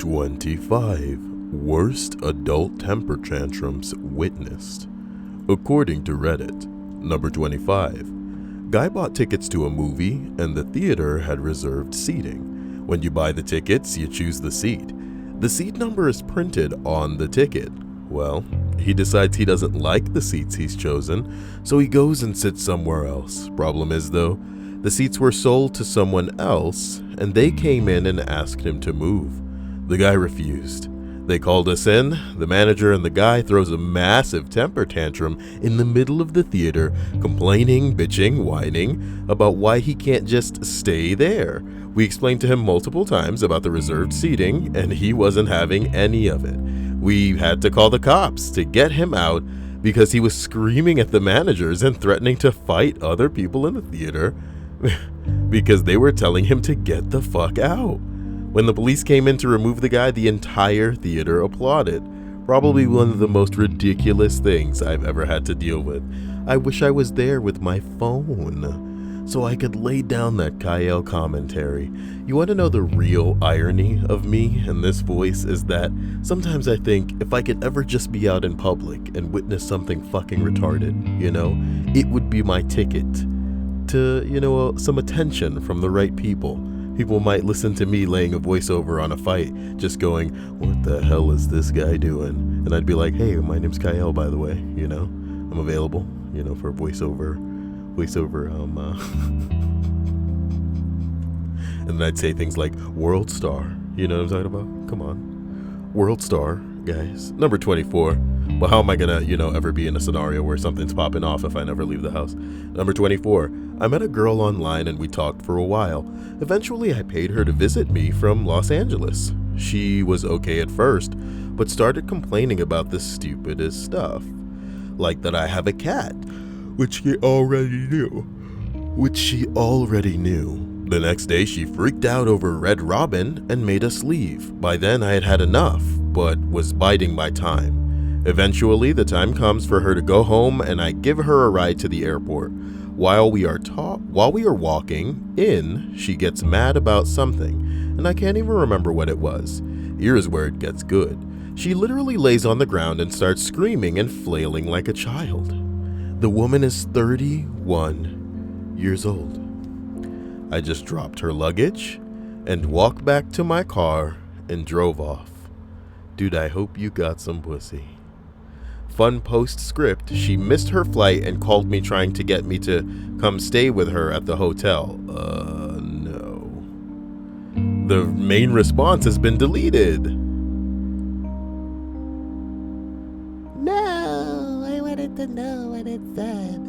25 Worst Adult Temper Tantrums Witnessed. According to Reddit, number 25. Guy bought tickets to a movie and the theater had reserved seating. When you buy the tickets, you choose the seat. The seat number is printed on the ticket. Well, he decides he doesn't like the seats he's chosen, so he goes and sits somewhere else. Problem is though, the seats were sold to someone else and they came in and asked him to move. The guy refused. They called us in. The manager and the guy throws a massive temper tantrum in the middle of the theater, complaining, bitching, whining about why he can't just stay there. We explained to him multiple times about the reserved seating and he wasn't having any of it. We had to call the cops to get him out because he was screaming at the managers and threatening to fight other people in the theater because they were telling him to get the fuck out. When the police came in to remove the guy, the entire theater applauded. Probably one of the most ridiculous things I've ever had to deal with. I wish I was there with my phone so I could lay down that Kyle commentary. You want to know the real irony of me and this voice is that sometimes I think if I could ever just be out in public and witness something fucking retarded, it would be my ticket to, some attention from the right people. People might listen to me laying a voiceover on a fight, just going, what the hell is this guy doing? And I'd be like, hey, my name's Kyle, by the way, I'm available, for voiceover, and then I'd say things like world star, you know what I'm talking about? Come on, world star, guys. Number 24. Well, how am I gonna, ever be in a scenario where something's popping off if I never leave the house? Number 24. I met a girl online and we talked for a while. Eventually, I paid her to visit me from Los Angeles. She was okay at first, but started complaining about the stupidest stuff. Like that I have a cat, which she already knew. The next day, she freaked out over Red Robin and made us leave. By then, I had had enough, but was biding my time. Eventually, the time comes for her to go home and I give her a ride to the airport. While we are walking in, she gets mad about something, and I can't even remember what it was. Here's where it gets good. She literally lays on the ground and starts screaming and flailing like a child. The woman is 31 years old. I just dropped her luggage and walked back to my car and drove off. Dude, I hope you got some pussy. Fun postscript, she missed her flight and called me trying to get me to come stay with her at the hotel. No. The main response has been deleted. No, I wanted to know what it said.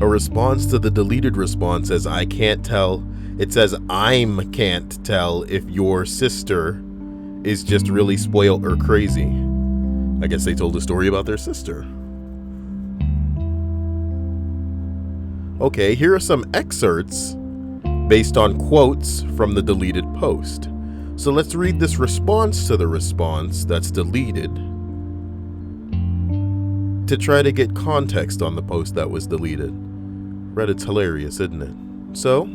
A response to the deleted response says, I can't tell. It says, I'm can't tell if your sister is just really spoiled or crazy. I guess they told a story about their sister. Okay, here are some excerpts based on quotes from the deleted post. So let's read this response to the response that's deleted to try to get context on the post that was deleted. Reddit's hilarious, isn't it? So,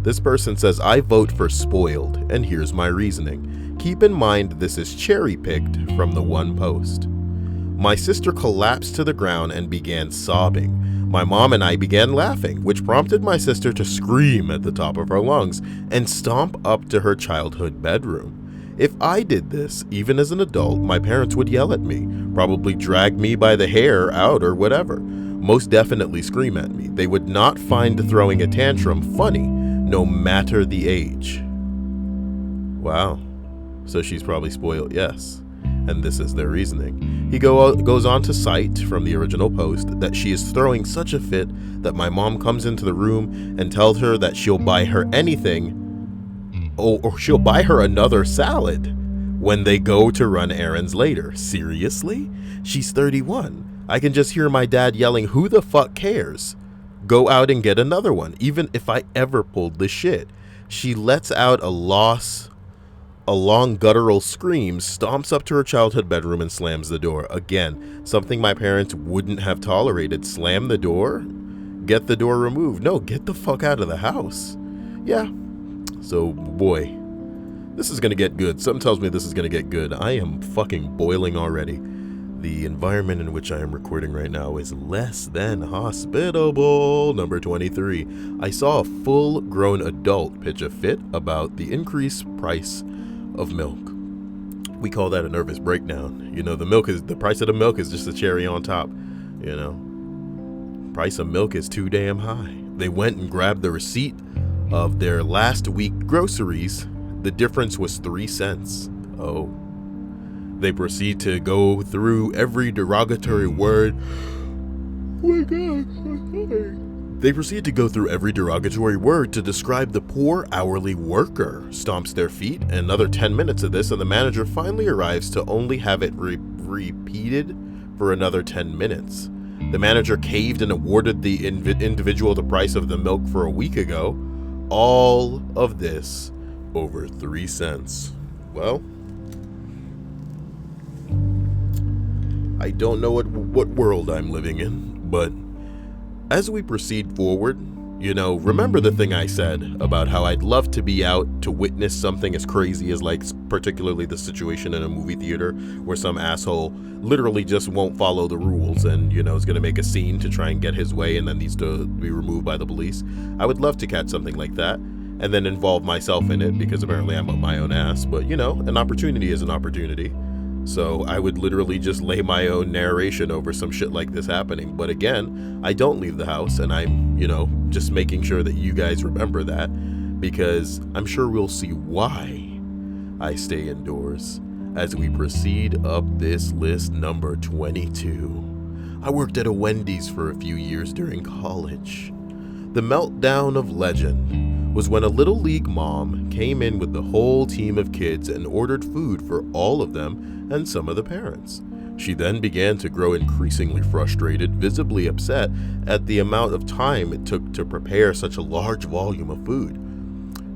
this person says, I vote for spoiled, and here's my reasoning. Keep in mind this is cherry-picked from the one post. My sister collapsed to the ground and began sobbing. My mom and I began laughing, which prompted my sister to scream at the top of her lungs and stomp up to her childhood bedroom. If I did this, even as an adult, my parents would yell at me, probably drag me by the hair out or whatever. Most definitely scream at me. They would not find throwing a tantrum funny, no matter the age. Wow. So she's probably spoiled, yes. And this is their reasoning. He goes on to cite from the original post that she is throwing such a fit that my mom comes into the room and tells her that she'll buy her anything or she'll buy her another salad when they go to run errands later. Seriously? She's 31. I can just hear my dad yelling, who the fuck cares? Go out and get another one, even if I ever pulled the shit. She lets out a long guttural scream, stomps up to her childhood bedroom and slams the door. Again, something my parents wouldn't have tolerated. Slam the door? Get the door removed. No, get the fuck out of the house. Yeah. So, boy, This is gonna get good. Something tells me this is gonna get good. I am fucking boiling already. The environment in which I am recording right now is less than hospitable. Number 23. I saw a full-grown adult pitch a fit about the increased price of milk. We call that a nervous breakdown. You know, the price of the milk is just a cherry on top. You know, price of milk is too damn high. They went and grabbed the receipt of their last week groceries. The difference was 3 cents. Oh. They proceed to go through every derogatory word. Oh my God, I'm sorry. They proceed to go through every derogatory word to describe the poor hourly worker. Stomps their feet. Another 10 minutes of this, and the manager finally arrives to only have it repeated for another 10 minutes. The manager caved and awarded the individual the price of the milk for a week ago. All of this over 3 cents. Well, I don't know what world I'm living in, but as we proceed forward, you know, remember the thing I said about how I'd love to be out to witness something as crazy as, like, particularly the situation in a movie theater where some asshole literally just won't follow the rules and, you know, is going to make a scene to try and get his way and then needs to be removed by the police. I would love to catch something like that and then involve myself in it, because apparently I'm up my own ass. But, you know, an opportunity is an opportunity. So I would literally just lay my own narration over some shit like this happening. But again, I don't leave the house, and I'm, you know, just making sure that you guys remember that, because I'm sure we'll see why I stay indoors as we proceed up this list. Number 22. I worked at a Wendy's for a few years during college. The meltdown of legend was when a little league mom came in with the whole team of kids and ordered food for all of them and some of the parents. She then began to grow increasingly frustrated, visibly upset at the amount of time it took to prepare such a large volume of food.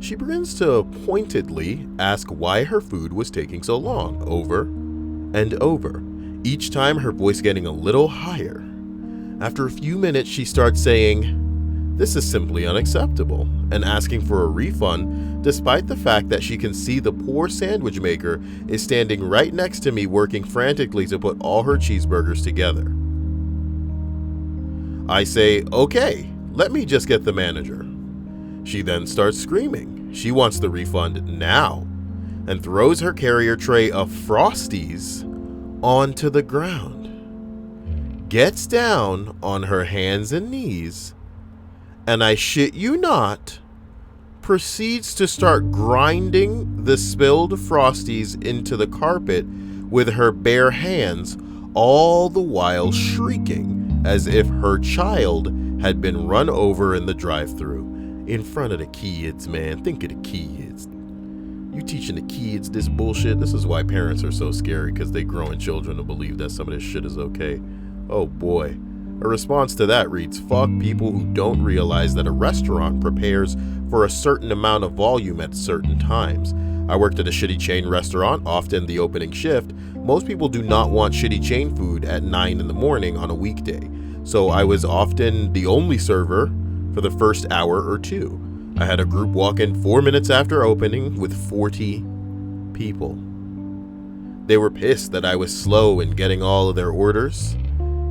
She begins to pointedly ask why her food was taking so long, over and over, each time her voice getting a little higher. After a few minutes, she starts saying, "This is simply unacceptable," and asking for a refund, despite the fact that she can see the poor sandwich maker is standing right next to me working frantically to put all her cheeseburgers together. I say, "Okay, let me just get the manager." She then starts screaming. She wants the refund now, and throws her carrier tray of Frosties onto the ground. Gets down on her hands and knees, and I shit you not, proceeds to start grinding the spilled Frosties into the carpet with her bare hands, all the while shrieking as if her child had been run over in the drive-thru. In front of the kids, man. Think of the kids. You teaching the kids this bullshit? This is why parents are so scary, because they growing children to believe that some of this shit is okay. Oh boy. A response to that reads, "Fuck people who don't realize that a restaurant prepares for a certain amount of volume at certain times. I worked at a shitty chain restaurant, often the opening shift. Most people do not want shitty chain food at 9 in the morning on a weekday. So I was often the only server for the first hour or two. I had a group walk in 4 minutes after opening with 40 people. They were pissed that I was slow in getting all of their orders,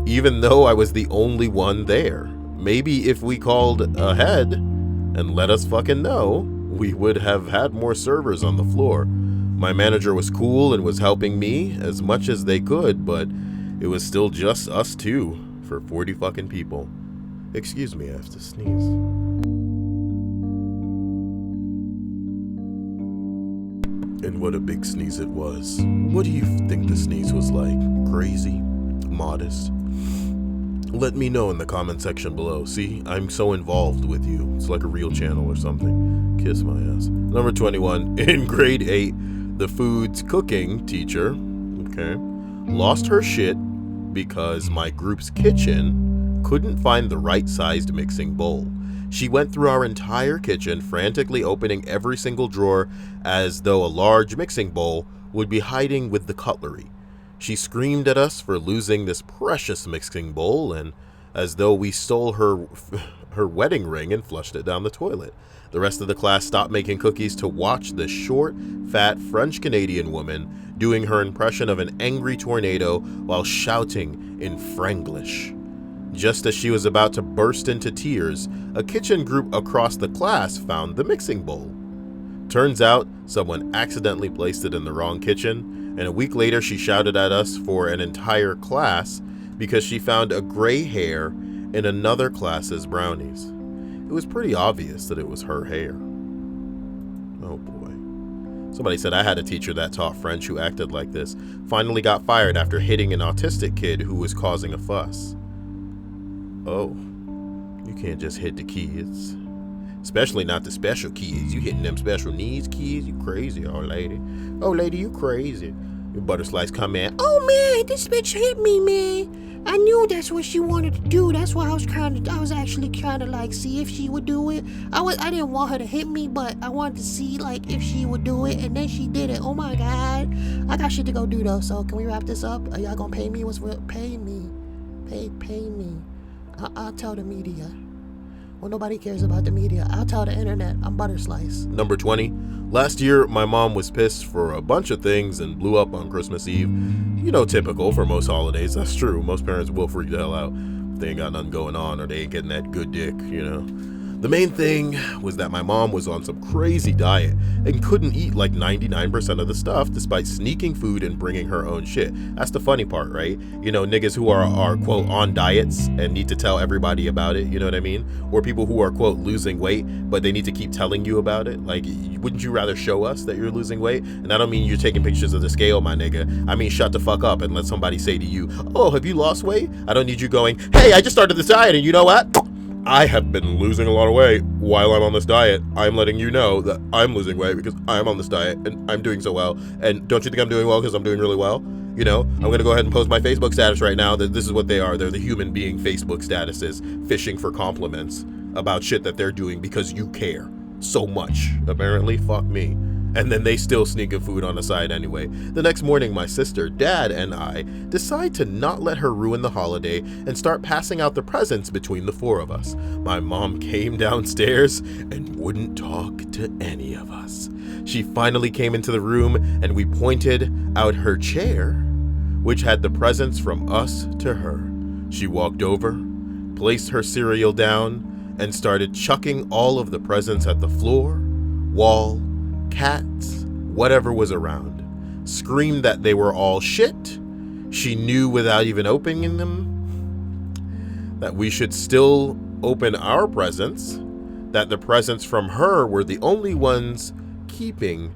even though I was the only one there. Maybe if we called ahead and let us fucking know, we would have had more servers on the floor. My manager was cool and was helping me as much as they could, but it was still just us two for 40 fucking people." Excuse me, I have to sneeze. And what a big sneeze it was. What do you think the sneeze was like? Crazy? Modest? Let me know in the comment section below. See, I'm so involved with you. It's like a real channel or something. Kiss my ass. Number 21. In grade 8, the foods cooking teacher, lost her shit because my group's kitchen couldn't find the right sized mixing bowl. She went through our entire kitchen, frantically opening every single drawer as though a large mixing bowl would be hiding with the cutlery. She screamed at us for losing this precious mixing bowl, and as though we stole her wedding ring and flushed it down the toilet. The rest of the class stopped making cookies to watch the short, fat French-Canadian woman doing her impression of an angry tornado while shouting in Franglish. Just as she was about to burst into tears, a kitchen group across the class found the mixing bowl. Turns out, someone accidentally placed it in the wrong kitchen, and a week later she shouted at us for an entire class because she found a gray hair in another class's brownies. It was pretty obvious that it was her hair. Oh boy. Somebody said I had a teacher that taught French who acted like this. Finally got fired after hitting an autistic kid who was causing a fuss. Oh, you can't just hit the kids. Especially not the special kids. You hitting them special needs kids? You crazy, old lady. Oh, lady, you crazy. Your butter slice come in. Oh man, this bitch hit me, man. I knew that's what she wanted to do. That's why I was actually kind of like see if she would do it. I didn't want her to hit me, but I wanted to see like if she would do it, and then she did it. Oh my god, I got shit to go do though. So can we wrap this up? Are y'all gonna pay me? Pay me? Pay me. I'll tell the media. Well, nobody cares about the media. I'll tell the internet. I'm butter slice. Number 20. Last year, my mom was pissed for a bunch of things and blew up on Christmas Eve. You know, typical for most holidays. That's true. Most parents will freak the hell out if they ain't got nothing going on or they ain't getting that good dick, you know. The main thing was that my mom was on some crazy diet and couldn't eat like 99% of the stuff despite sneaking food and bringing her own shit. That's the funny part, right? You know, niggas who are quote on diets and need to tell everybody about it, you know what I mean? Or people who are quote losing weight but they need to keep telling you about it. Like, wouldn't you rather show us that you're losing weight? And I don't mean you're taking pictures of the scale, my nigga. I mean shut the fuck up and let somebody say to you, oh, have you lost weight? I don't need you going, hey, I just started this diet and you know what? I have been losing a lot of weight while I'm on this diet. I'm letting you know that I'm losing weight because I'm on this diet and I'm doing so well. And don't you think I'm doing well because I'm doing really well? You know, I'm going to go ahead and post my Facebook status right now that this is what they are. They're the human being Facebook statuses, fishing for compliments about shit that they're doing because you care so much. Apparently, fuck me. And then they still sneak a food on the side anyway. The next morning, my sister, dad, and I decide to not let her ruin the holiday and start passing out the presents between the four of us. My mom came downstairs and wouldn't talk to any of us. She finally came into the room and we pointed out her chair, which had the presents from us to her. She walked over, placed her cereal down, and started chucking all of the presents at the floor, wall, cats, whatever was around. Screamed that they were all shit. She knew without even opening them that we should still open our presents, that the presents from her were the only ones keeping,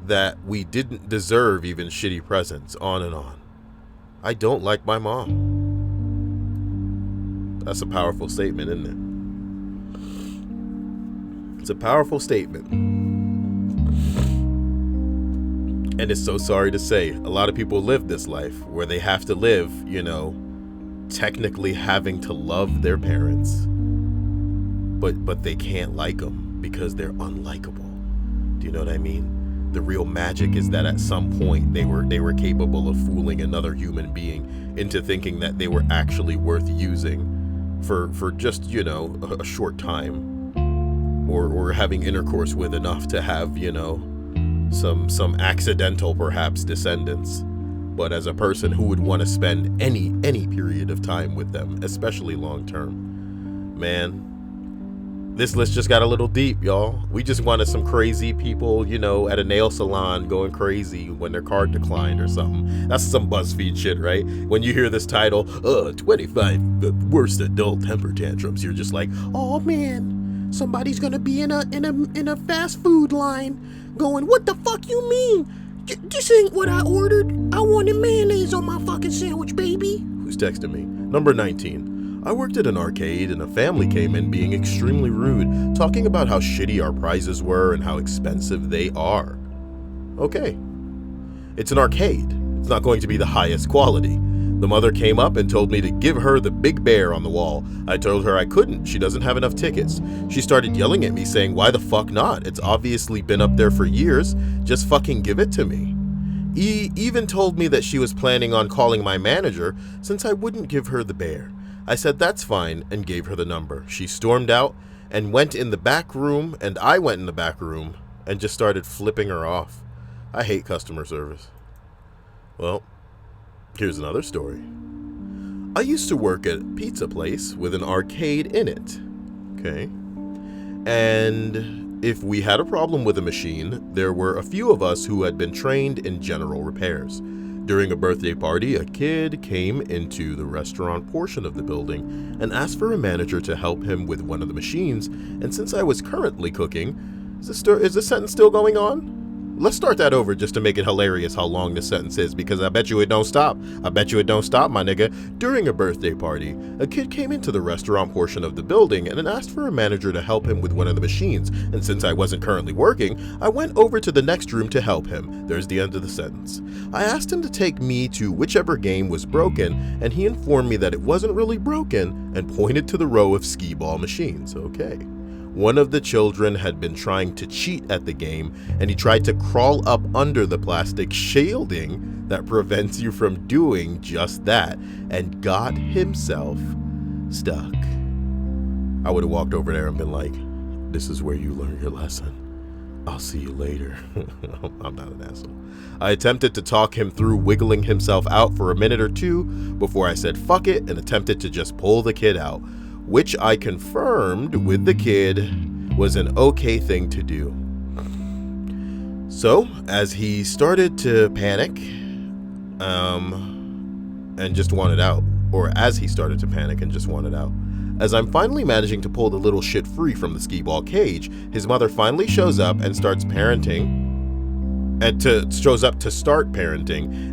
that we didn't deserve even shitty presents, on and on. I don't like my mom. That's a powerful statement, isn't it? It's a powerful statement. And it's so sorry to say, a lot of people live this life where they have to live, you know, technically having to love their parents, but they can't like them because they're unlikable. Do you know what I mean? The real magic is that at some point they were capable of fooling another human being into thinking that they were actually worth using for just, you know, a short time, or having intercourse with enough to have, you know, some accidental perhaps descendants, but as a person who would want to spend any period of time with them, especially long term. Man, this list just got a little deep, y'all. We just wanted some crazy people, you know, at a nail salon going crazy when their card declined or something. That's some BuzzFeed shit, right? When you hear this title, 25 worst adult temper tantrums, you're just like, Oh man, somebody's gonna be in a fast food line going, what the fuck you mean? This ain't what I ordered. I wanted mayonnaise on my fucking sandwich, baby. Who's texting me? Number 19. I worked at an arcade and a family came in being extremely rude, talking about how shitty our prizes were and how expensive they are. Okay. It's an arcade. It's not going to be the highest quality. The mother came up and told me to give her the big bear on the wall. I told her I couldn't. She doesn't have enough tickets. She started yelling at me saying, why the fuck not? It's obviously been up there for years. Just fucking give it to me. Even told me that she was planning on calling my manager since I wouldn't give her the bear. I said that's fine and gave her the number. She stormed out and went in the back room, and I went in the back room and just started flipping her off. I hate customer service. Well, here's another story. I used to work at a pizza place with an arcade in it. Okay. And if we had a problem with a machine, there were a few of us who had been trained in general repairs. During a birthday party, a kid came into the restaurant portion of the building and asked for a manager to help him with one of the machines. And since I was currently cooking, is this sentence still going on? Let's start that over just to make it hilarious how long this sentence is, because I bet you it don't stop. I bet you it don't stop, my nigga. During a birthday party, a kid came into the restaurant portion of the building and asked for a manager to help him with one of the machines. And since I wasn't currently working, I went over to the next room to help him. There's the end of the sentence. I asked him to take me to whichever game was broken, and he informed me that it wasn't really broken and pointed to the row of skee ball machines. Okay. One of the children had been trying to cheat at the game, and he tried to crawl up under the plastic shielding that prevents you from doing just that, and got himself stuck. I would have walked over there and been like, this is where you learn your lesson. I'll see you later. I'm not an asshole. I attempted to talk him through wiggling himself out for a minute or two before I said fuck it and attempted to just pull the kid out, which I confirmed with the kid was an okay thing to do. So, as he started to panic, and just wanted out, as I'm finally managing to pull the little shit free from the skee ball cage, his mother finally shows up and starts parenting,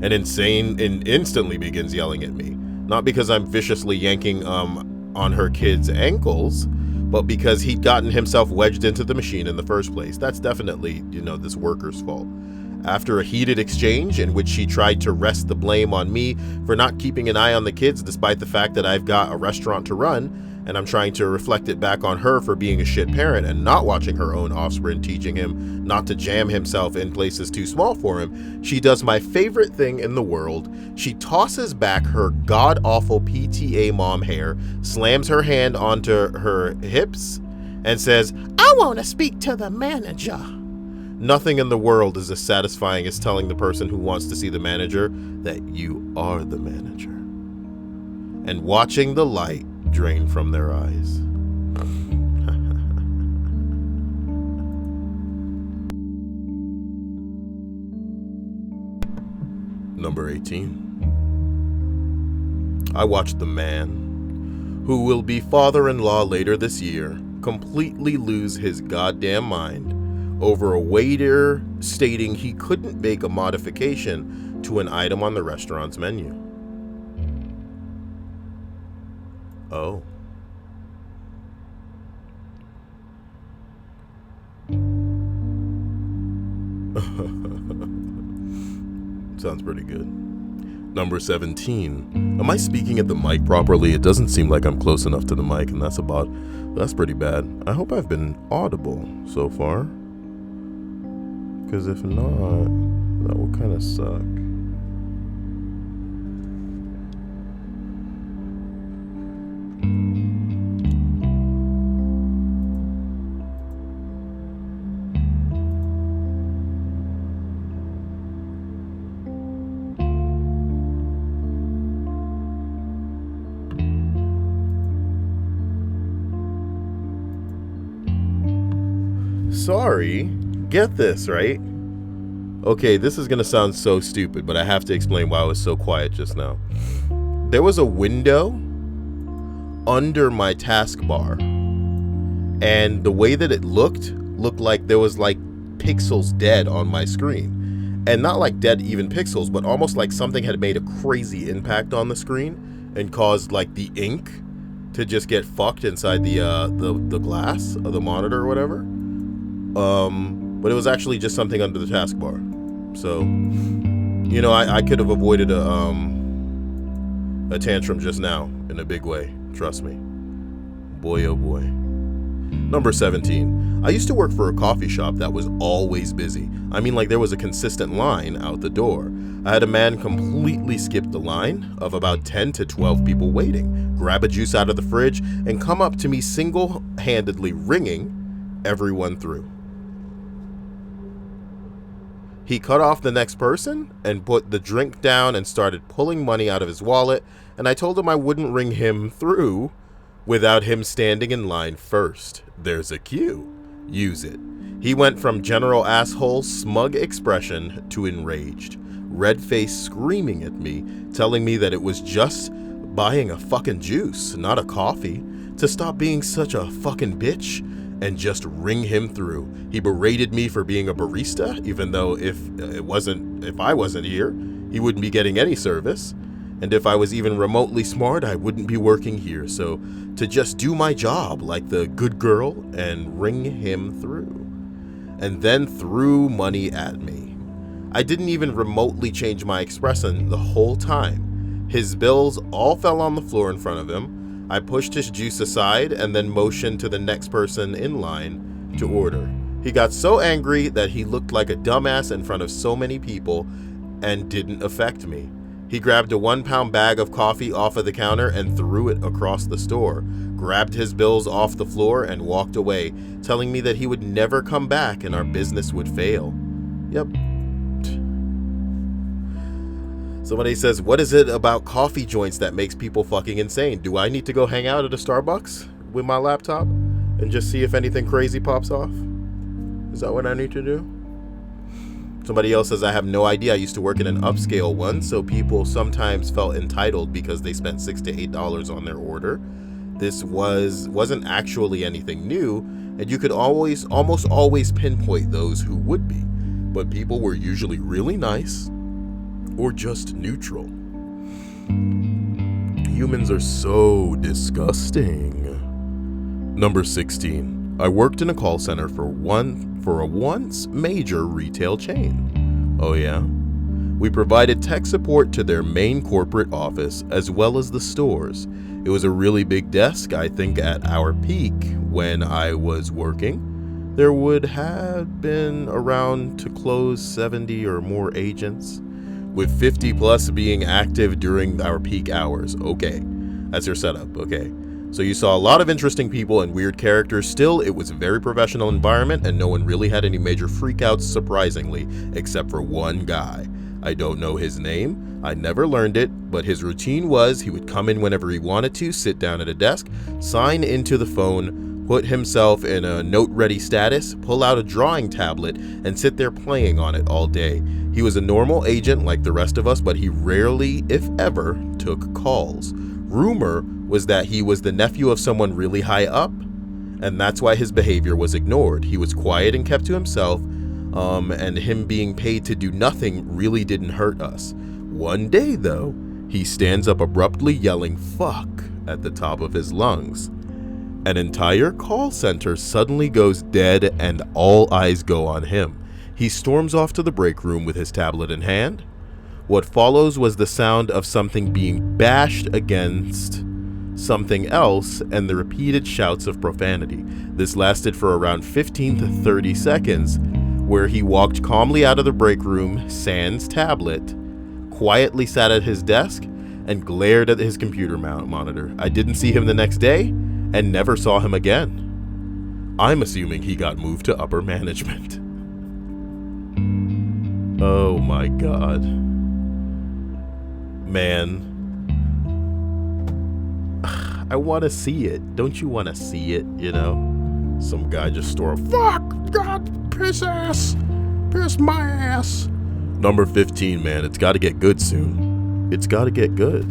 and instantly begins yelling at me. Not because I'm viciously yanking, on her kid's ankles, but because he'd gotten himself wedged into the machine in the first place. That's definitely, this worker's fault. After a heated exchange in which she tried to rest the blame on me for not keeping an eye on the kids despite the fact that I've got a restaurant to run, and I'm trying to reflect it back on her for being a shit parent and not watching her own offspring, teaching him not to jam himself in places too small for him, she does my favorite thing in the world. She tosses back her god-awful PTA mom hair, slams her hand onto her hips, and says, I want to speak to the manager. Nothing in the world is as satisfying as telling the person who wants to see the manager that you are the manager, and watching the light drain from their eyes. Number 18. I watched the man, who will be father-in-law later this year, completely lose his goddamn mind over a waiter stating he couldn't make a modification to an item on the restaurant's menu. Oh. Sounds pretty good. Number 17. Am I speaking at the mic properly? It doesn't seem like I'm close enough to the mic, and that's pretty bad. I hope I've been audible so far, because if not, that will kind of suck. Sorry, get this, right? Okay, this is gonna sound so stupid, but I have to explain why I was so quiet just now. There was a window under my taskbar, and the way that it looked like there was like pixels dead on my screen. And not like dead even pixels, but almost like something had made a crazy impact on the screen and caused like the ink to just get fucked inside the glass of the monitor or whatever. But it was actually just something under the taskbar. So, I could have avoided a tantrum just now in a big way. Trust me. Boy, oh boy. Number 17. I used to work for a coffee shop that was always busy. I mean, like there was a consistent line out the door. I had a man completely skip the line of about 10 to 12 people waiting, grab a juice out of the fridge, and come up to me single-handedly ringing everyone through. He cut off the next person and put the drink down and started pulling money out of his wallet, and I told him I wouldn't ring him through without him standing in line first. There's a cue. Use it. He went from general asshole, smug expression to enraged, red face screaming at me, telling me that it was just buying a fucking juice, not a coffee, to stop being such a fucking bitch and just ring him through. He berated me for being a barista, even though if I wasn't here, he wouldn't be getting any service. And if I was even remotely smart, I wouldn't be working here. So to just do my job like the good girl and ring him through. And then threw money at me. I didn't even remotely change my expression the whole time. His bills all fell on the floor in front of him. I pushed his juice aside and then motioned to the next person in line to order. He got so angry that he looked like a dumbass in front of so many people and didn't affect me. He grabbed a 1-pound bag of coffee off of the counter and threw it across the store, grabbed his bills off the floor and walked away, telling me that he would never come back and our business would fail. Yep. Somebody says, what is it about coffee joints that makes people fucking insane? Do I need to go hang out at a Starbucks with my laptop and just see if anything crazy pops off? Is that what I need to do? Somebody else says, I have no idea. I used to work in an upscale one, so people sometimes felt entitled because they spent $6 to $8 on their order. This wasn't actually anything new, and you could almost always pinpoint those who would be, but people were usually really nice or just neutral. Humans are so disgusting. Number 16. I worked in a call center for a once major retail chain. Oh yeah? We provided tech support to their main corporate office as well as the stores. It was a really big desk. I think at our peak when I was working, there would have been around to close 70 or more agents, with 50 plus being active during our peak hours. Okay, that's your setup, okay. So you saw a lot of interesting people and weird characters. Still, it was a very professional environment and no one really had any major freakouts, surprisingly, except for one guy. I don't know his name, I never learned it, but his routine was he would come in whenever he wanted to, sit down at a desk, sign into the phone, put himself in a note-ready status, pull out a drawing tablet, and sit there playing on it all day. He was a normal agent like the rest of us, but he rarely, if ever, took calls. Rumor was that he was the nephew of someone really high up, and that's why his behavior was ignored. He was quiet and kept to himself, and him being paid to do nothing really didn't hurt us. One day, though, he stands up abruptly yelling "fuck" at the top of his lungs. An entire call center suddenly goes dead and all eyes go on him. He storms off to the break room with his tablet in hand. What follows was the sound of something being bashed against something else and the repeated shouts of profanity. This lasted for around 15 to 30 seconds, where he walked calmly out of the break room, sans tablet, quietly sat at his desk, and glared at his computer monitor. I didn't see him the next day and never saw him again. I'm assuming he got moved to upper management. Oh my god. Man. I want to see it. Don't you want to see it, you know? Some guy just fuck, God, piss ass. Piss my ass. Number 15, man. It's got to get good soon. It's got to get good.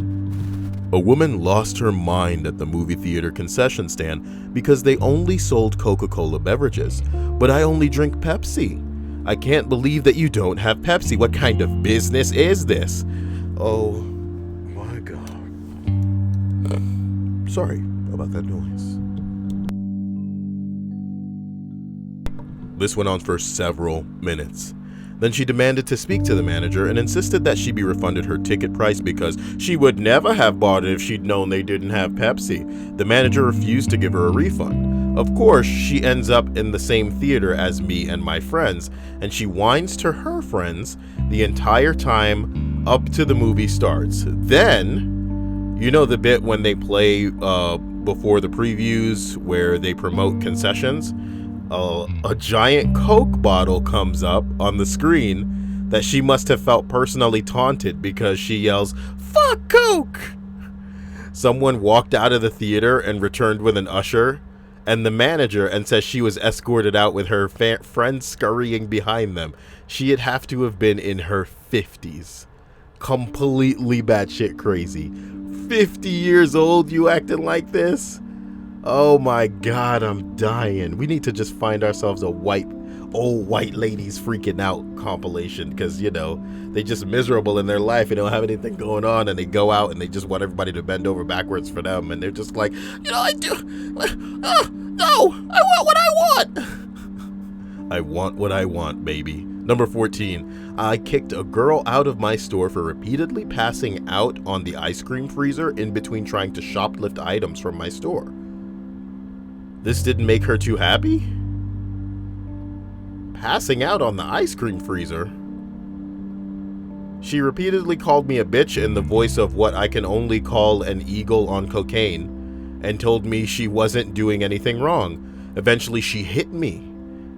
A woman lost her mind at the movie theater concession stand because they only sold Coca-Cola beverages. But I only drink Pepsi. I can't believe that you don't have Pepsi. What kind of business is this? Oh my god. Sorry about that noise. This went on for several minutes. Then she demanded to speak to the manager and insisted that she be refunded her ticket price because she would never have bought it if she'd known they didn't have Pepsi. The manager refused to give her a refund. Of course, she ends up in the same theater as me and my friends, and she whines to her friends the entire time up to the movie starts. Then, you know the bit when they play before the previews where they promote concessions? A giant Coke bottle comes up on the screen that she must have felt personally taunted because she yells, "Fuck Coke!" Someone walked out of the theater and returned with an usher and the manager and says she was escorted out with her friends scurrying behind them. She'd have to have been in her 50s. Completely batshit crazy. 50 years old, you acting like this? Oh my God, I'm dying. We need to just find ourselves a old white ladies freaking out compilation, because, you know, they just miserable in their life. They don't have anything going on, and they go out and they just want everybody to bend over backwards for them, and they're just like, no, I want what I want. I want what I want, baby. Number 14, I kicked a girl out of my store for repeatedly passing out on the ice cream freezer in between trying to shoplift items from my store. This didn't make her too happy? Passing out on the ice cream freezer? She repeatedly called me a bitch in the voice of what I can only call an eagle on cocaine, and told me she wasn't doing anything wrong. Eventually she hit me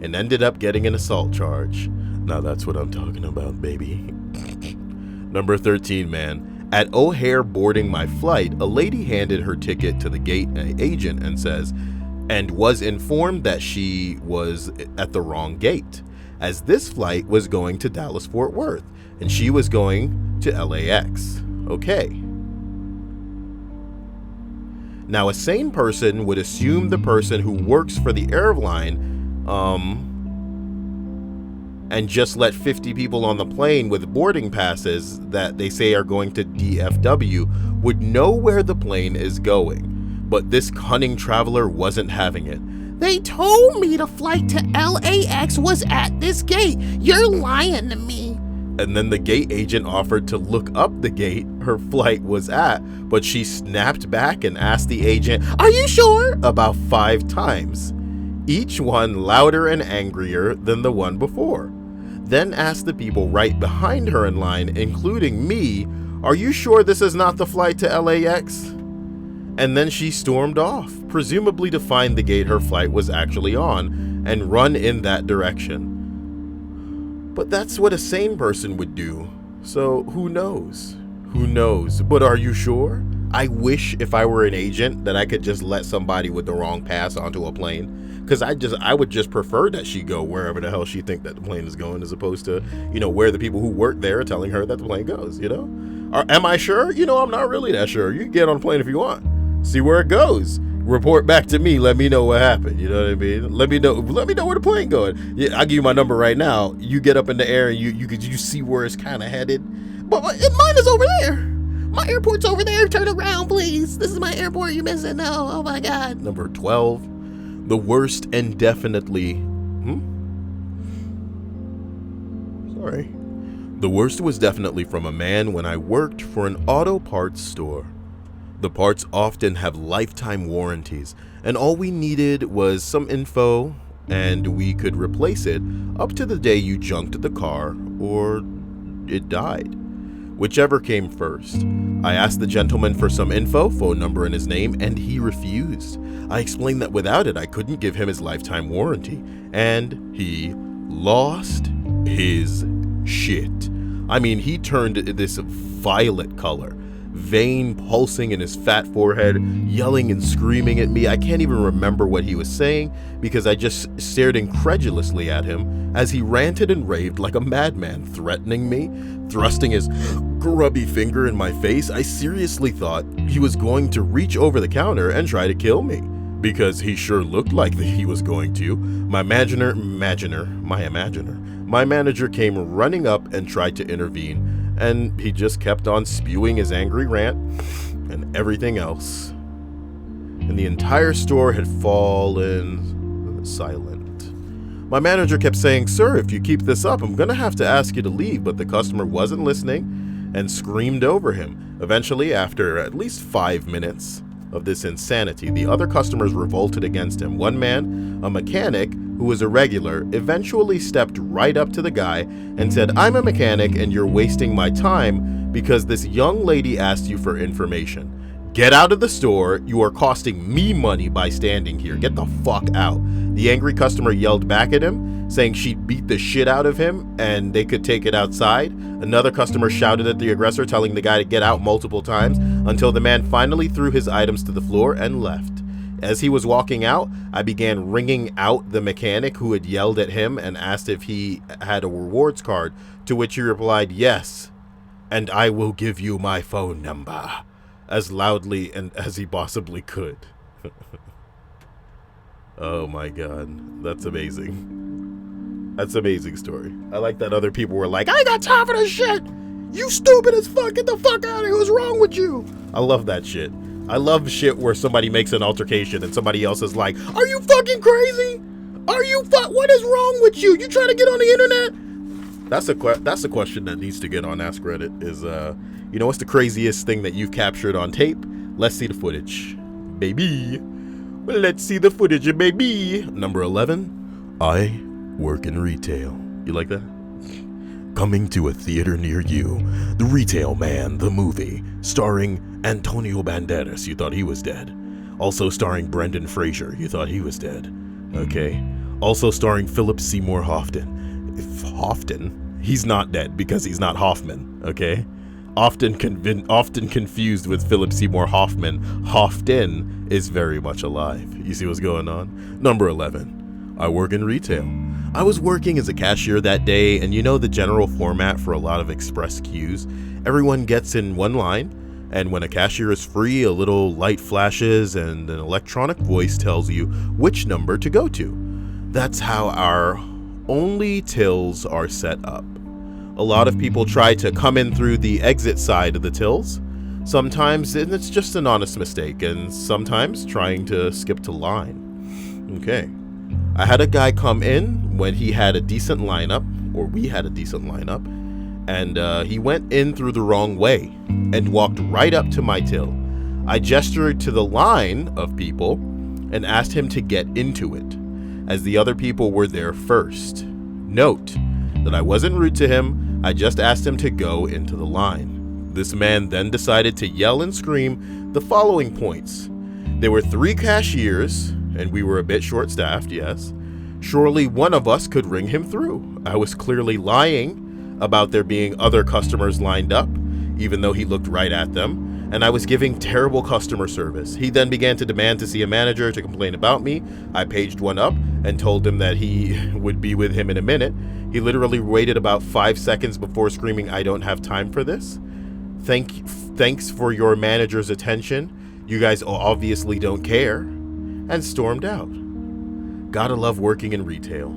and ended up getting an assault charge. Now that's what I'm talking about, baby. Number 13, man. At O'Hare boarding my flight, a lady handed her ticket to the gate agent and was informed that she was at the wrong gate, as this flight was going to Dallas-Fort Worth, and she was going to LAX. Okay. Now, a sane person would assume the person who works for the airline and just let 50 people on the plane with boarding passes that they say are going to DFW would know where the plane is going. But this cunning traveler wasn't having it. They told me the flight to LAX was at this gate. You're lying to me. And then the gate agent offered to look up the gate her flight was at, but she snapped back and asked the agent, "Are you sure?" about 5 times, each one louder and angrier than the one before. Then asked the people right behind her in line, including me, "Are you sure this is not the flight to LAX?" And then she stormed off, presumably to find the gate her flight was actually on and run in that direction. But that's what a sane person would do. So who knows? Who knows? But are you sure? I wish if I were an agent that I could just let somebody with the wrong pass onto a plane. Because I would just prefer that she go wherever the hell she think that the plane is going, as opposed to, you know, where the people who work there are telling her that the plane goes, you know? Or am I sure? You know, I'm not really that sure. You can get on a plane if you want. See where it goes. Report back to me. Let me know what happened. You know what I mean? Let me know where the plane going. Yeah, I'll give you my number right now. You get up in the air and you see where it's kind of headed. But mine is over there. My airport's over there. Turn around, please. This is my airport. You're missing. No. Oh my God. Number 12. The worst and definitely... Sorry. The worst was definitely from a man when I worked for an auto parts store. The parts often have lifetime warranties, and all we needed was some info, and we could replace it up to the day you junked the car or it died. Whichever came first. I asked the gentleman for some info, phone number, and his name, and he refused. I explained that without it, I couldn't give him his lifetime warranty, and he lost his shit. I mean, he turned this violet color, vein pulsing in his fat forehead, yelling and screaming at me. I can't even remember what he was saying because I just stared incredulously at him as he ranted and raved like a madman, threatening me, thrusting his grubby finger in my face. I seriously thought he was going to reach over the counter and try to kill me, because he sure looked like he was going to. My manager came running up and tried to intervene, and he just kept on spewing his angry rant and everything else. And the entire store had fallen silent. My manager kept saying, "Sir, if you keep this up, I'm gonna have to ask you to leave," but the customer wasn't listening and screamed over him. Eventually, after at least 5 minutes, of this insanity, the other customers revolted against him. One man, a mechanic who was a regular, eventually stepped right up to the guy and said, "I'm a mechanic and you're wasting my time because this young lady asked you for information. Get out of the store. You are costing me money by standing here. Get the fuck out." The angry customer yelled back at him, saying she'd beat the shit out of him and they could take it outside. Another customer shouted at the aggressor, telling the guy to get out multiple times until the man finally threw his items to the floor and left. As he was walking out, I began ringing out the mechanic who had yelled at him and asked if he had a rewards card, to which he replied, "Yes, and I will give you my phone number," as loudly and as he possibly could. Oh my god, that's amazing. That's an amazing story. I like that other people were like, "I ain't got time for this shit. You stupid as fuck. Get the fuck out of here. What's wrong with you?" I love that shit. I love shit where somebody makes an altercation and somebody else is like, "Are you fucking crazy? What is wrong with you? You trying to get on the internet?" That's a question that needs to get on Ask Reddit is, what's the craziest thing that you've captured on tape? Let's see the footage, baby. Well, let's see the footage, baby. Number 11, I work in retail. You like that? Coming to a theater near you, The Retail Man, the movie, starring Antonio Banderas. You thought he was dead. Also starring Brendan Fraser. You thought he was dead. Okay. Also starring Philip Seymour Hoffman. He's not dead because he's not Hoffman. Okay. Often confused with Philip Seymour Hoffman. Hoften is very much alive. You see what's going on? Number 11. I work in retail. I was working as a cashier that day, and you know the general format for a lot of express queues. Everyone gets in one line, and when a cashier is free, a little light flashes and an electronic voice tells you which number to go to. That's how our only tills are set up. A lot of people try to come in through the exit side of the tills. Sometimes it's just an honest mistake, and sometimes trying to skip to line. Okay. I had a guy come in when he had a decent lineup, or we had a decent lineup, and he went in through the wrong way and walked right up to my till. I gestured to the line of people and asked him to get into it, as the other people were there first. Note that I wasn't rude to him, I just asked him to go into the line. This man then decided to yell and scream the following points. There were 3 cashiers, and we were a bit short-staffed, yes. Surely one of us could ring him through. I was clearly lying about there being other customers lined up, even though he looked right at them, and I was giving terrible customer service. He then began to demand to see a manager to complain about me. I paged one up and told him that he would be with him in a minute. He literally waited about 5 seconds before screaming, "I don't have time for this. Thanks for your manager's attention. You guys obviously don't care," and stormed out. Gotta love working in retail.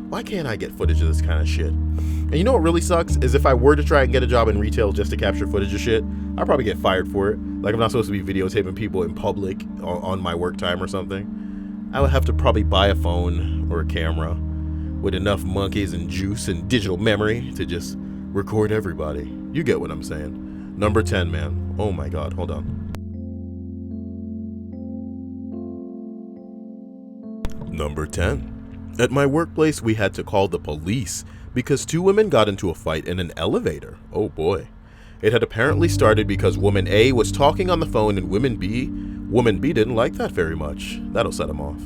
Why can't I get footage of this kind of shit? And you know what really sucks is if I were to try and get a job in retail just to capture footage of shit, I'd probably get fired for it. Like, I'm not supposed to be videotaping people in public on my work time or something. I would have to probably buy a phone or a camera with enough monkeys and juice and digital memory to just record everybody. You get what I'm saying. Number 10, man. Oh my god, hold on. Number 10. At my workplace, we had to call the police because 2 women got into a fight in an elevator. Oh boy. It had apparently started because woman A was talking on the phone and woman B didn't like that very much. That'll set him off.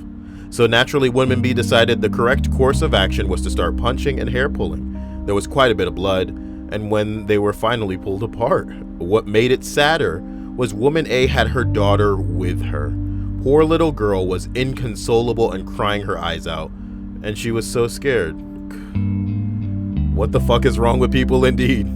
So naturally, woman B decided the correct course of action was to start punching and hair pulling. There was quite a bit of blood, and when they were finally pulled apart, what made it sadder was woman A had her daughter with her. Poor little girl was inconsolable and crying her eyes out, and she was so scared. What the fuck is wrong with people indeed?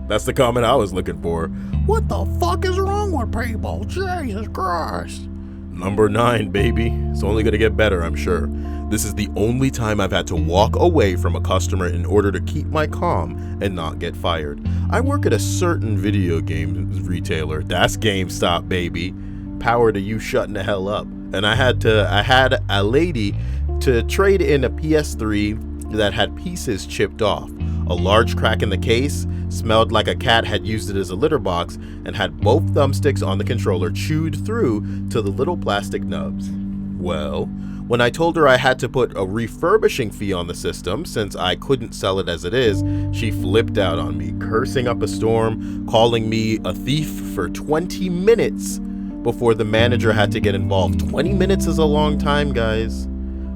That's the comment I was looking for. What the fuck is wrong with people? Jesus Christ. Number 9, baby. It's only gonna get better, I'm sure. This is the only time I've had to walk away from a customer in order to keep my calm and not get fired. I work at a certain video game retailer. That's GameStop, baby. Power to you shutting the hell up. And I had a lady to trade in a PS3 that had pieces chipped off. A large crack in the case, smelled like a cat had used it as a litter box, and had both thumbsticks on the controller chewed through to the little plastic nubs. Well, when I told her I had to put a refurbishing fee on the system since I couldn't sell it as it is, she flipped out on me, cursing up a storm, calling me a thief for 20 minutes before the manager had to get involved. 20 minutes is a long time, guys.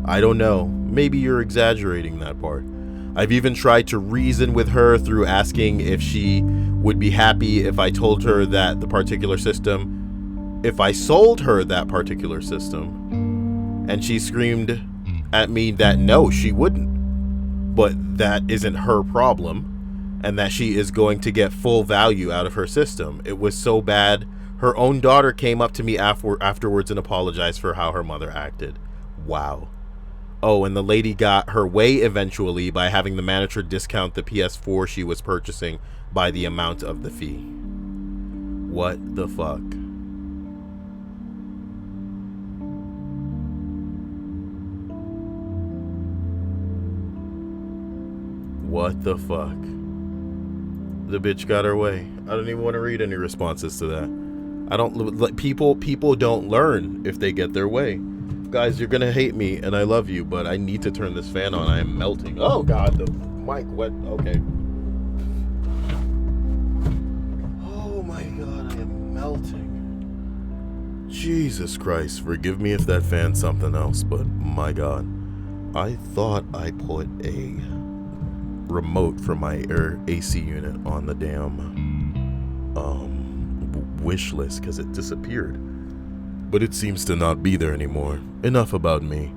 I don't know. Maybe you're exaggerating that part. I've even tried to reason with her through asking if she would be happy if I told her that the particular system, if I sold her that particular system. And she screamed at me that no, she wouldn't, but that isn't her problem, and that she is going to get full value out of her system. It was so bad, her own daughter came up to me afterwards and apologized for how her mother acted. Wow. Oh, and the lady got her way eventually by having the manager discount the PS4 she was purchasing by the amount of the fee. What the fuck? What the fuck? The bitch got her way. I don't even want to read any responses to that. I don't. People don't learn if they get their way. Guys, you're gonna hate me, and I love you, but I need to turn this fan on. I am melting. Oh God, the mic wet. Okay. Oh my God, I am melting. Jesus Christ, forgive me if that fan's something else, but my God, I thought I put a remote for my AC unit on the damn wish list because it disappeared, but it seems to not be there anymore. Enough about me.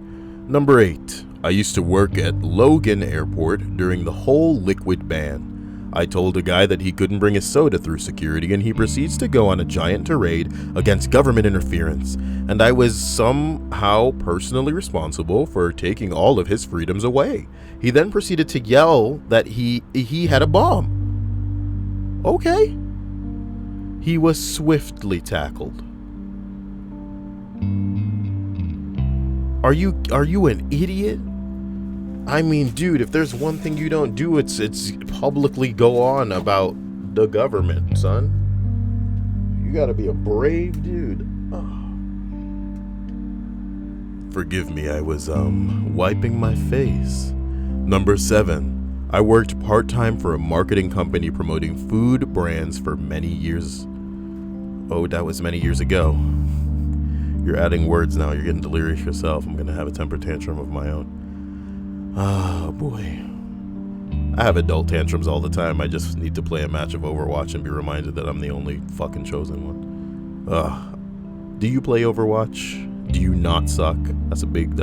Number 8. I used to work at Logan Airport during the whole liquid ban. I told a guy that he couldn't bring his soda through security, and he proceeds to go on a giant tirade against government interference, and I was somehow personally responsible for taking all of his freedoms away. He then proceeded to yell that he had a bomb. Okay. He was swiftly tackled. Are you an idiot? I mean, dude, if there's one thing you don't do, it's publicly go on about the government, son. You gotta be a brave dude. Oh. Forgive me, I was wiping my face. Number 7. I worked part-time for a marketing company promoting food brands for many years. Oh, that was many years ago. You're adding words now. You're getting delirious yourself. I'm gonna have a temper tantrum of my own. Oh, boy. I have adult tantrums all the time. I just need to play a match of Overwatch and be reminded that I'm the only fucking chosen one. Do you play Overwatch? Do you not suck? That's a big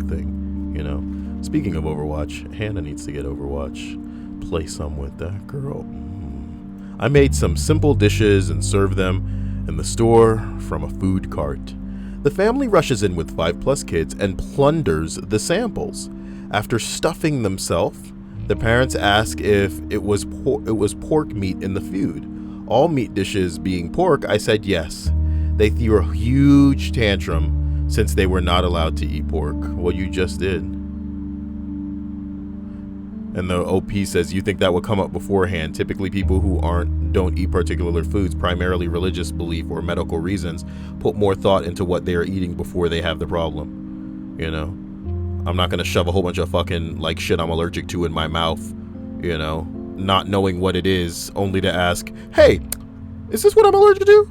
thing, you know? Speaking of Overwatch, Hannah needs to get Overwatch. Play some with that girl. I made some simple dishes and served them in the store from a food cart. The family rushes in with 5+ kids and plunders the samples. After stuffing themselves, the parents ask if it was pork meat in the food. All meat dishes being pork, I said yes. They threw a huge tantrum since they were not allowed to eat pork. Well, you just did. And the OP says, you think that would come up beforehand. Typically people who don't eat particular foods, primarily religious belief or medical reasons, put more thought into what they are eating before they have the problem. You know, I'm not going to shove a whole bunch of fucking like shit I'm allergic to in my mouth, you know, not knowing what it is, only to ask, hey, is this what I'm allergic to?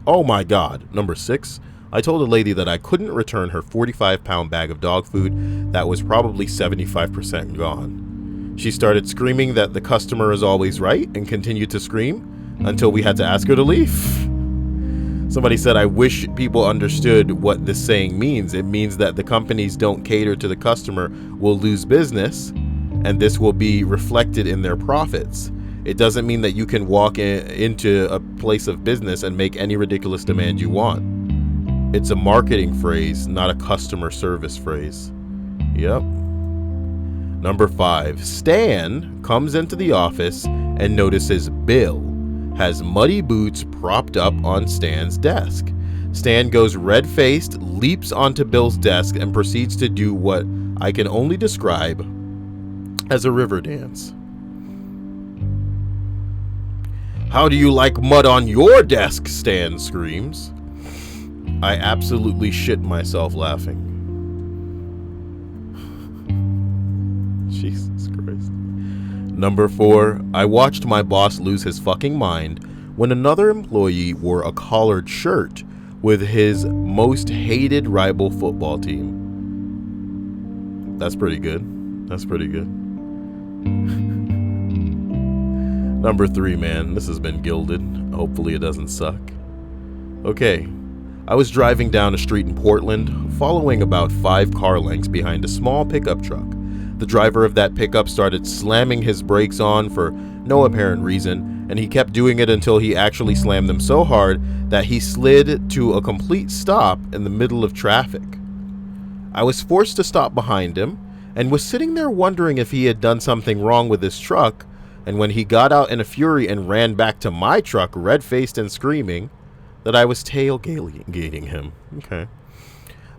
Oh my God. Number 6. I told a lady that I couldn't return her 45-pound bag of dog food that was probably 75% gone. She started screaming that the customer is always right and continued to scream until we had to ask her to leave. Somebody said, I wish people understood what this saying means. It means that the companies don't cater to the customer will lose business, and this will be reflected in their profits. It doesn't mean that you can walk into a place of business and make any ridiculous demand you want. It's a marketing phrase, not a customer service phrase. Yep. Number 5, Stan comes into the office and notices Bill has muddy boots propped up on Stan's desk. Stan goes red-faced, leaps onto Bill's desk, and proceeds to do what I can only describe as a river dance. How do you like mud on your desk? Stan screams. I absolutely shit myself laughing. Jesus Christ. Number 4, I watched my boss lose his fucking mind when another employee wore a collared shirt with his most hated rival football team. That's pretty good. That's pretty good. Number 3, man. This has been gilded. Hopefully it doesn't suck. Okay. I was driving down a street in Portland, following about 5 car lengths behind a small pickup truck. The driver of that pickup started slamming his brakes on for no apparent reason, and he kept doing it until he actually slammed them so hard that he slid to a complete stop in the middle of traffic. I was forced to stop behind him, and was sitting there wondering if he had done something wrong with his truck, and when he got out in a fury and ran back to my truck, red-faced and screaming, that I was tailgating him. Okay.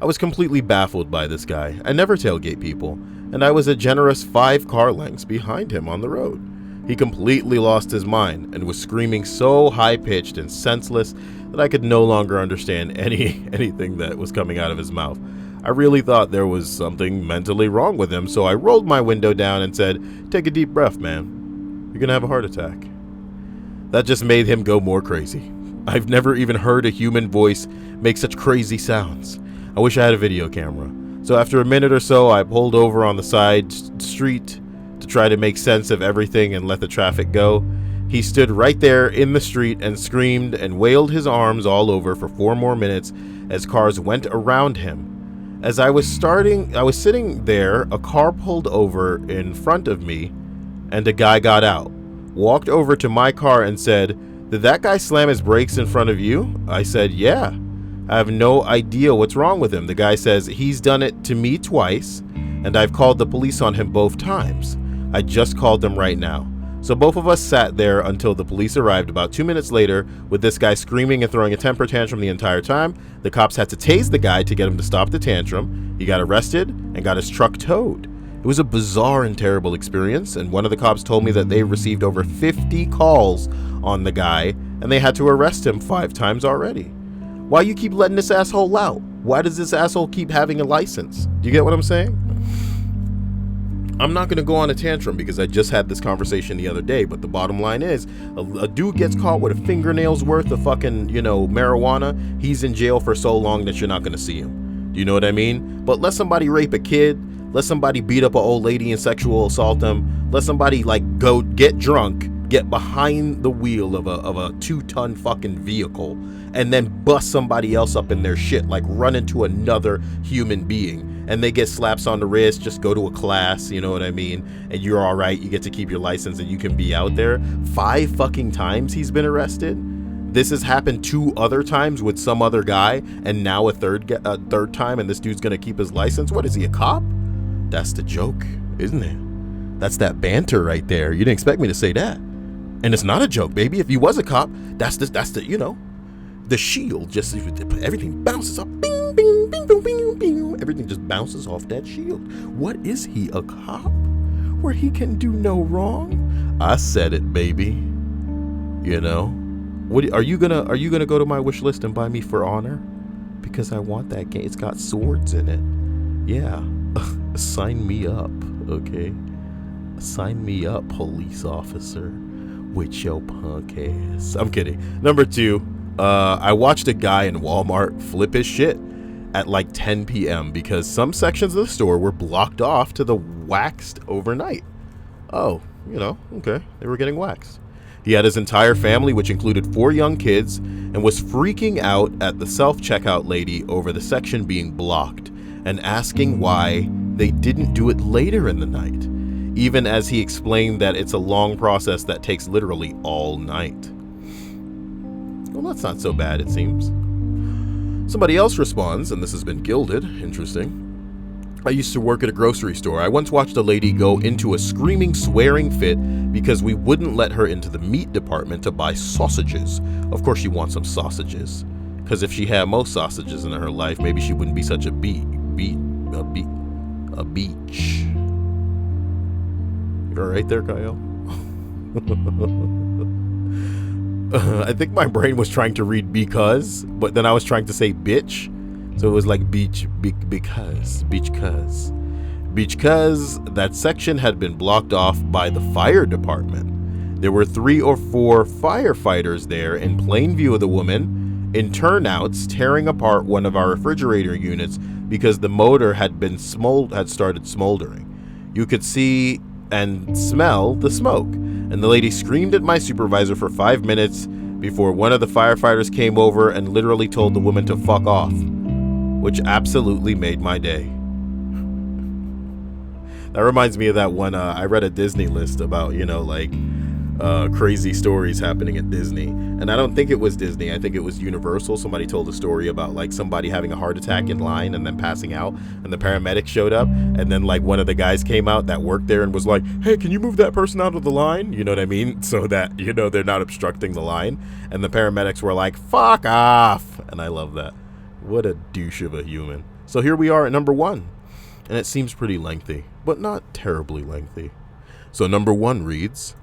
I was completely baffled by this guy. I never tailgate people, and I was a generous 5 car lengths behind him on the road. He completely lost his mind and was screaming so high-pitched and senseless that I could no longer understand anything that was coming out of his mouth. I really thought there was something mentally wrong with him, so I rolled my window down and said, "Take a deep breath, man. You're gonna have a heart attack." That just made him go more crazy. I've never even heard a human voice make such crazy sounds. I wish I had a video camera. So after a minute or so, I pulled over on the side street to try to make sense of everything and let the traffic go. He stood right there in the street and screamed and wailed his arms all over for 4 more minutes as cars went around him. As I was sitting there, a car pulled over in front of me and a guy got out, walked over to my car and said, "Did that guy slam his brakes in front of you?" I said, "Yeah. I have no idea what's wrong with him." The guy says, "He's done it to me twice, and I've called the police on him both times. I just called them right now." So both of us sat there until the police arrived about 2 minutes later with this guy screaming and throwing a temper tantrum the entire time. The cops had to tase the guy to get him to stop the tantrum. He got arrested and got his truck towed. It was a bizarre and terrible experience, and one of the cops told me that they received over 50 calls on the guy, and they had to arrest him 5 times already. Why you keep letting this asshole out? Why does this asshole keep having a license? Do you get what I'm saying? I'm not going to go on a tantrum because I just had this conversation the other day, but the bottom line is, a dude gets caught with a fingernail's worth of fucking, marijuana, he's in jail for so long that you're not going to see him. Do you know what I mean? But let somebody rape a kid, let somebody beat up an old lady and sexual assault them, let somebody go get drunk, get behind the wheel of a 2-ton fucking vehicle, and then bust somebody else up in their shit, like run into another human being, and they get slaps on the wrist, just go to a class, you know what I mean, and you're all right, you get to keep your license and you can be out there. 5 fucking times he's been arrested. This has happened 2 other times with some other guy, and now a third time, and this dude's gonna keep his license. What is he, a cop? That's the joke, isn't it? That's that banter right there. You didn't expect me to say that. And it's not a joke, baby. If he was a cop, that's the the shield. Just everything bounces up. Bing, bing, bing, bing, bing, bing. Everything just bounces off that shield. What is he, a cop? Where he can do no wrong? I said it, baby. What are you gonna go to my wish list and buy me For Honor? Because I want that game. It's got swords in it. Yeah. Sign me up, okay? Sign me up, police officer. With your punk ass. I'm kidding. Number 2, I watched a guy in Walmart flip his shit at like 10 p.m. because some sections of the store were blocked off to the waxed overnight. Oh, okay. They were getting waxed. He had his entire family, which included 4 young kids, and was freaking out at the self-checkout lady over the section being blocked and asking why they didn't do it later in the night, even as he explained that it's a long process that takes literally all night. Well, that's not so bad, it seems. Somebody else responds, and this has been gilded. Interesting. I used to work at a grocery store. I once watched a lady go into a screaming, swearing fit because we wouldn't let her into the meat department to buy sausages. Of course she wants some sausages, because if she had most sausages in her life, maybe she wouldn't be such a beach. You're right there, Kyle. I think my brain was trying to read because, but then I was trying to say bitch. So it was like beach, because. That section had been blocked off by the fire department. There were 3 or 4 firefighters there in plain view of the woman, in turnouts, tearing apart one of our refrigerator units because the motor had started smoldering. You could see and smell the smoke, and the lady screamed at my supervisor for 5 minutes before one of the firefighters came over and literally told the woman to fuck off, which absolutely made my day. That reminds me of that one, I read a Disney list about, crazy stories happening at Disney. And I don't think it was Disney. I think it was Universal. Somebody told a story about like somebody having a heart attack in line and then passing out, and the paramedics showed up, and then like one of the guys came out that worked there and was like, hey, can you move that person out of the line? You know what I mean? So that, they're not obstructing the line. And the paramedics were like, fuck off. And I love that. What a douche of a human. So here we are at number 1. And it seems pretty lengthy, but not terribly lengthy. So number 1 reads,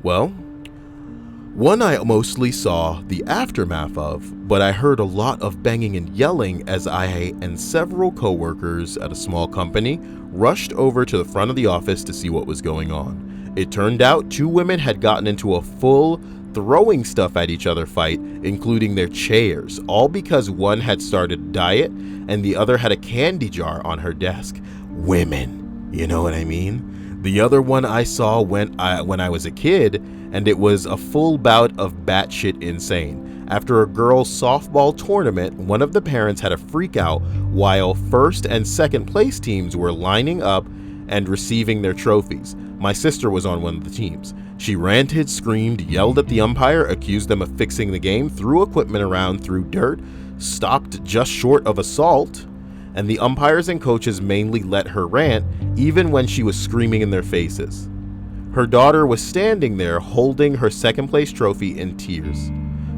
well, one I mostly saw the aftermath of, but I heard a lot of banging and yelling as I and several coworkers at a small company rushed over to the front of the office to see what was going on. It turned out 2 women had gotten into a full throwing stuff at each other fight, including their chairs, all because one had started a diet and the other had a candy jar on her desk. Women, you know what I mean? The other one I saw when I was a kid, and it was a full bout of batshit insane. After a girls' softball tournament, one of the parents had a freak out while first and second place teams were lining up and receiving their trophies. My sister was on one of the teams. She ranted, screamed, yelled at the umpire, accused them of fixing the game, threw equipment around, threw dirt, stopped just short of assault, and the umpires and coaches mainly let her rant, even when she was screaming in their faces. Her daughter was standing there holding her second place trophy in tears.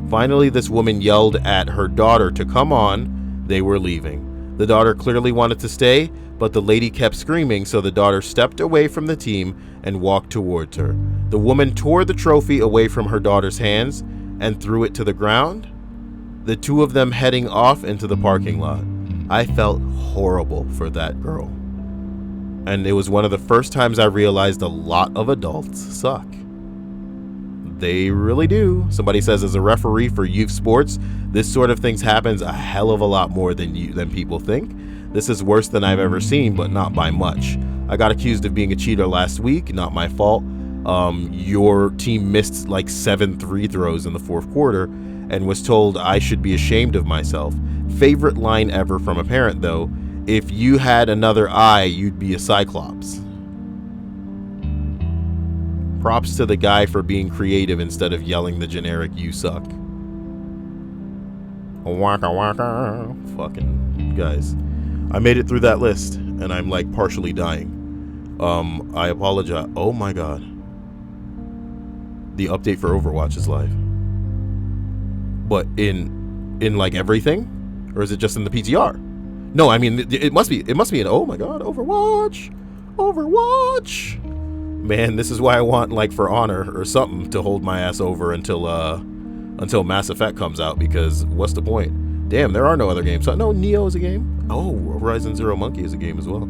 Finally, this woman yelled at her daughter to come on. They were leaving. The daughter clearly wanted to stay, but the lady kept screaming, so the daughter stepped away from the team and walked towards her. The woman tore the trophy away from her daughter's hands and threw it to the ground, the 2 of them heading off into the parking lot. I felt horrible for that girl. And it was one of the first times I realized a lot of adults suck. They really do. Somebody says, as a referee for youth sports, this sort of things happens a hell of a lot more than people think. This is worse than I've ever seen, but not by much. I got accused of being a cheater last week, not my fault. Your team missed like 7 free throws in the 4th quarter and was told I should be ashamed of myself. Favorite line ever from a parent though, if you had another eye, you'd be a cyclops. Props to the guy for being creative instead of yelling the generic "you suck." Waka waka. Fucking guys. I made it through that list and I'm like partially dying. I apologize. Oh my god. The update for Overwatch is live. But in like everything? Or is it just in the PTR? No, I mean it must be an oh my god, Overwatch. Man, this is why I want like For Honor or something to hold my ass over until Mass Effect comes out, because what's the point? Damn, there are no other games. No, Neo is a game. Oh, Horizon Zero Monkey is a game as well.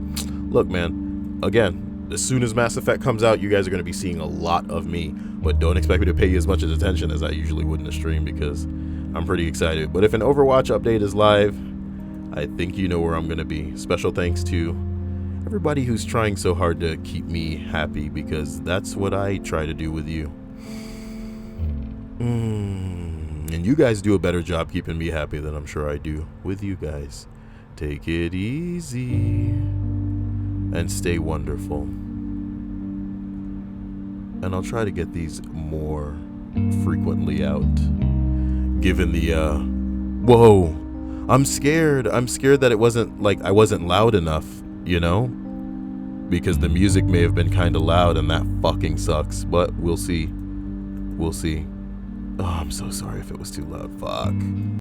Look, man, again, as soon as Mass Effect comes out, you guys are going to be seeing a lot of me, but don't expect me to pay you as much attention as I usually would in a stream, because I'm pretty excited. But if an Overwatch update is live, I think you know where I'm going to be. Special thanks to everybody who's trying so hard to keep me happy, because that's what I try to do with you. And you guys do a better job keeping me happy than I'm sure I do with you guys. Take it easy and stay wonderful. And I'll try to get these more frequently out. Given the whoa, I'm scared that it wasn't like I wasn't loud enough, because the music may have been kind of loud and that fucking sucks, but we'll see. Oh, I'm so sorry if it was too loud. Fuck.